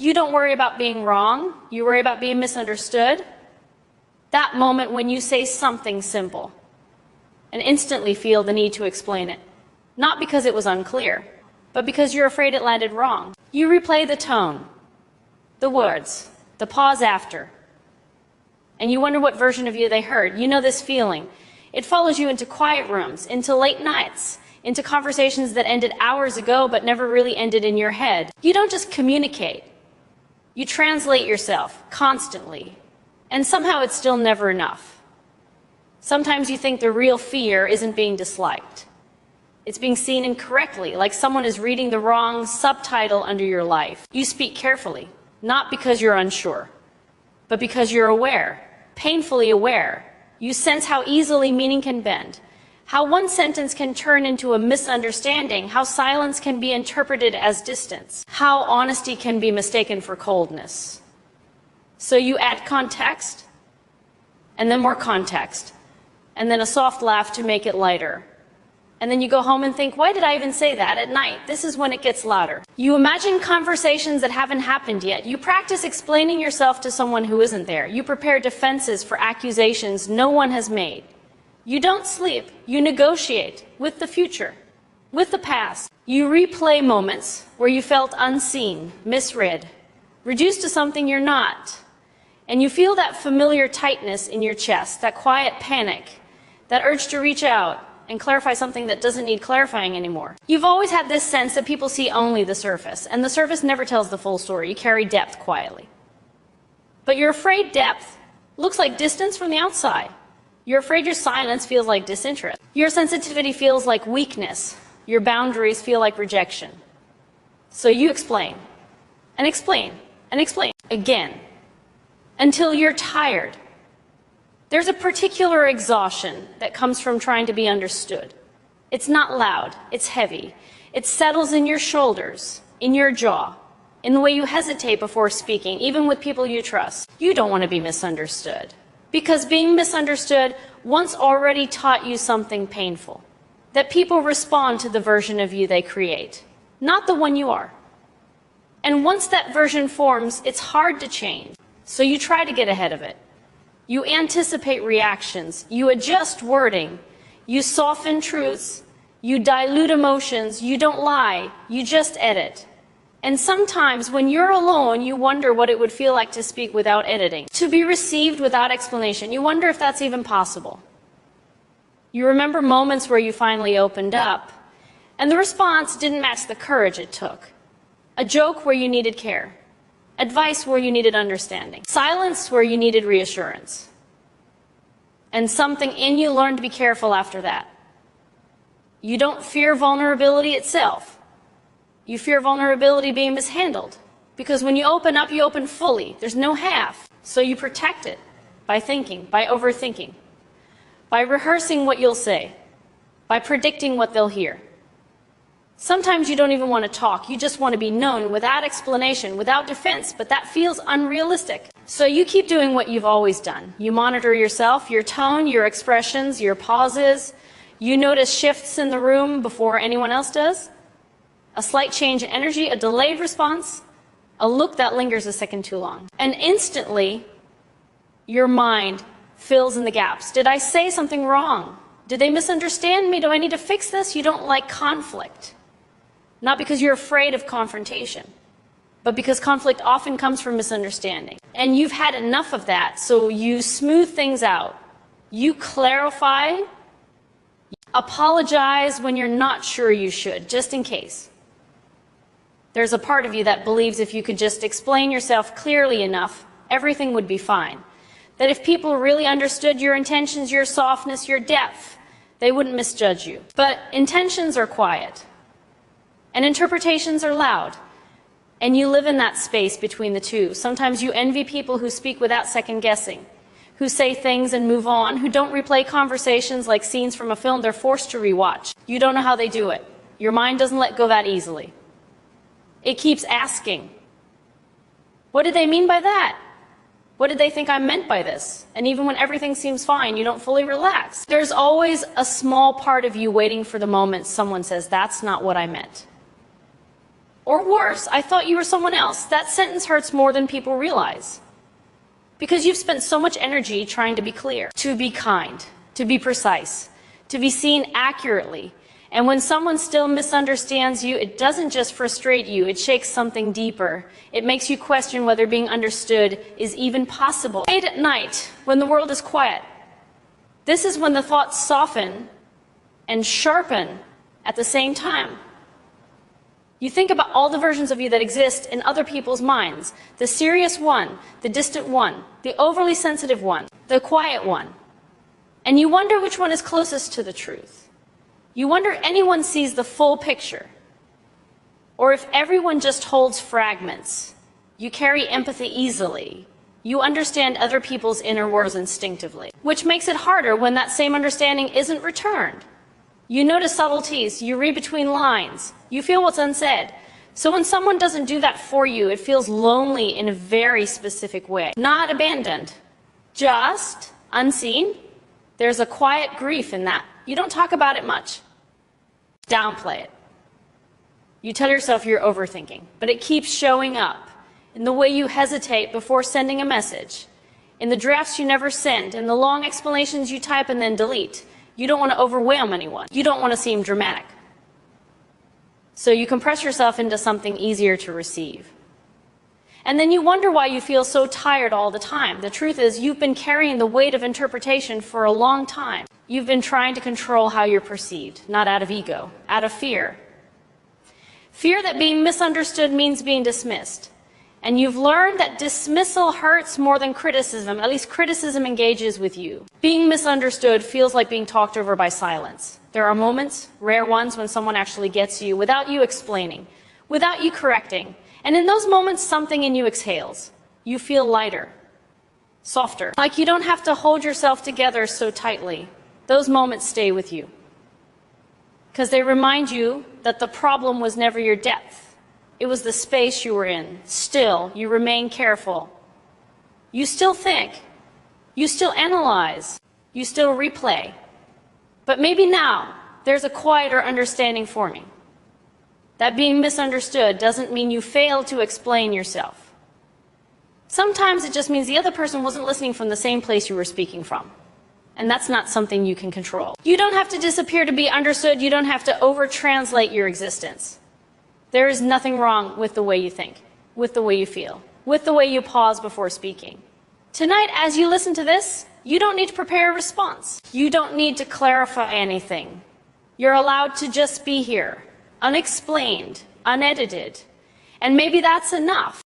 You don't worry about being wrong. You worry about being misunderstood. That moment when you say something simple and instantly feel the need to explain it. Not because it was unclear, but because you're afraid it landed wrong. You replay the tone, the words, the pause after, and you wonder what version of you they heard. You know this feeling. It follows you into quiet rooms, into late nights, into conversations that ended hours ago but never really ended in your head. You don't just communicate. You translate yourself constantly, and somehow it's still never enough. Sometimes you think the real fear isn't being disliked. It's being seen incorrectly, like someone is reading the wrong subtitle under your life. You speak carefully, not because you're unsure, but because you're aware, painfully aware. You sense how easily meaning can bend, how one sentence can turn into a misunderstanding, how silence can be interpreted as distance, how honesty can be mistaken for coldness. So you add context, and then more context, and then a soft laugh to make it lighter. And then you go home and think, why did I even say that at night? This is when it gets louder. You imagine conversations that haven't happened yet. You practice explaining yourself to someone who isn't there. You prepare defenses for accusations no one has made. You don't sleep. You negotiate with the future, with the past. You replay moments where you felt unseen, misread, reduced to something you're not. And you feel that familiar tightness in your chest, that quiet panic, that urge to reach out and clarify something that doesn't need clarifying anymore. You've always had this sense that people see only the surface, and the surface never tells the full story. You carry depth quietly. But you're afraid depth looks like distance from the outside. You're afraid your silence feels like disinterest. Your sensitivity feels like weakness. Your boundaries feel like rejection. So you explain, and explain, and explain again, until you're tired. There's a particular exhaustion that comes from trying to be understood. It's not loud, it's heavy. It settles in your shoulders, in your jaw, in the way you hesitate before speaking, even with people you trust. You don't want to be misunderstood, because being misunderstood once already taught you something painful, that people respond to the version of you they create, not the one you are. And once that version forms, it's hard to change, so you try to get ahead of it. You anticipate reactions, you adjust wording, you soften truths, you dilute emotions, you don't lie, you just edit. And sometimes when you're alone, you wonder what it would feel like to speak without editing, to be received without explanation. You wonder if that's even possible. You remember moments where you finally opened up, and the response didn't match the courage it took. A joke where you needed care. Advice where you needed understanding. Silence where you needed reassurance. And something in you learned to be careful after that. You don't fear vulnerability itself. You fear vulnerability being mishandled. Because when you open up, you open fully. There's no half. So you protect it by thinking, by overthinking, by rehearsing what you'll say, by predicting what they'll hear. Sometimes you don't even want to talk. You just want to be known without explanation, without defense, but that feels unrealistic. So you keep doing what you've always done. You monitor yourself, your tone, your expressions, your pauses. You notice shifts in the room before anyone else does. A slight change in energy, a delayed response, a look that lingers a second too long. And instantly, your mind fills in the gaps. Did I say something wrong? Did they misunderstand me? Do I need to fix this? You don't like conflict. Not because you're afraid of confrontation, but because conflict often comes from misunderstanding. And you've had enough of that, so you smooth things out. You clarify, you apologize when you're not sure you should, just in case. There's a part of you that believes if you could just explain yourself clearly enough, everything would be fine. That if people really understood your intentions, your softness, your depth, they wouldn't misjudge you. But intentions are quiet. And interpretations are loud, and you live in that space between the two. Sometimes you envy people who speak without second guessing, who say things and move on, who don't replay conversations like scenes from a film they're forced to rewatch. You don't know how they do it. Your mind doesn't let go that easily. It keeps asking, what did they mean by that? What did they think I meant by this? And even when everything seems fine, you don't fully relax. There's always a small part of you waiting for the moment someone says, that's not what I meant. Or worse, I thought you were someone else. That sentence hurts more than people realize. Because you've spent so much energy trying to be clear, to be kind, to be precise, to be seen accurately. And when someone still misunderstands you, it doesn't just frustrate you, it shakes something deeper. It makes you question whether being understood is even possible. Late at night, when the world is quiet, this is when the thoughts soften and sharpen at the same time. You think about all the versions of you that exist in other people's minds. The serious one, the distant one, the overly sensitive one, the quiet one. And you wonder which one is closest to the truth. You wonder if anyone sees the full picture, or if everyone just holds fragments. You carry empathy easily. You understand other people's inner worlds instinctively, which makes it harder when that same understanding isn't returned. You notice subtleties, you read between lines, you feel what's unsaid. So when someone doesn't do that for you, it feels lonely in a very specific way. Not abandoned, just unseen. There's a quiet grief in that. You don't talk about it much. Downplay it. You tell yourself you're overthinking, but it keeps showing up in the way you hesitate before sending a message, in the drafts you never send, in the long explanations you type and then delete. You don't want to overwhelm anyone. You don't want to seem dramatic. So you compress yourself into something easier to receive. And then you wonder why you feel so tired all the time. The truth is, you've been carrying the weight of interpretation for a long time. You've been trying to control how you're perceived, not out of ego, out of fear. Fear that being misunderstood means being dismissed. And you've learned that dismissal hurts more than criticism. At least criticism engages with you. Being misunderstood feels like being talked over by silence. There are moments, rare ones, when someone actually gets you without you explaining, without you correcting. And in those moments, something in you exhales. You feel lighter, softer, like you don't have to hold yourself together so tightly. Those moments stay with you, because they remind you that the problem was never your depth. It was the space you were in. Still, you remain careful. You still think. You still analyze. You still replay. But maybe now, there's a quieter understanding forming. That being misunderstood doesn't mean you failed to explain yourself. Sometimes it just means the other person wasn't listening from the same place you were speaking from. And that's not something you can control. You don't have to disappear to be understood. You don't have to over-translate your existence. There is nothing wrong with the way you think, with the way you feel, with the way you pause before speaking. Tonight, as you listen to this, you don't need to prepare a response. You don't need to clarify anything. You're allowed to just be here, unexplained, unedited. And maybe that's enough.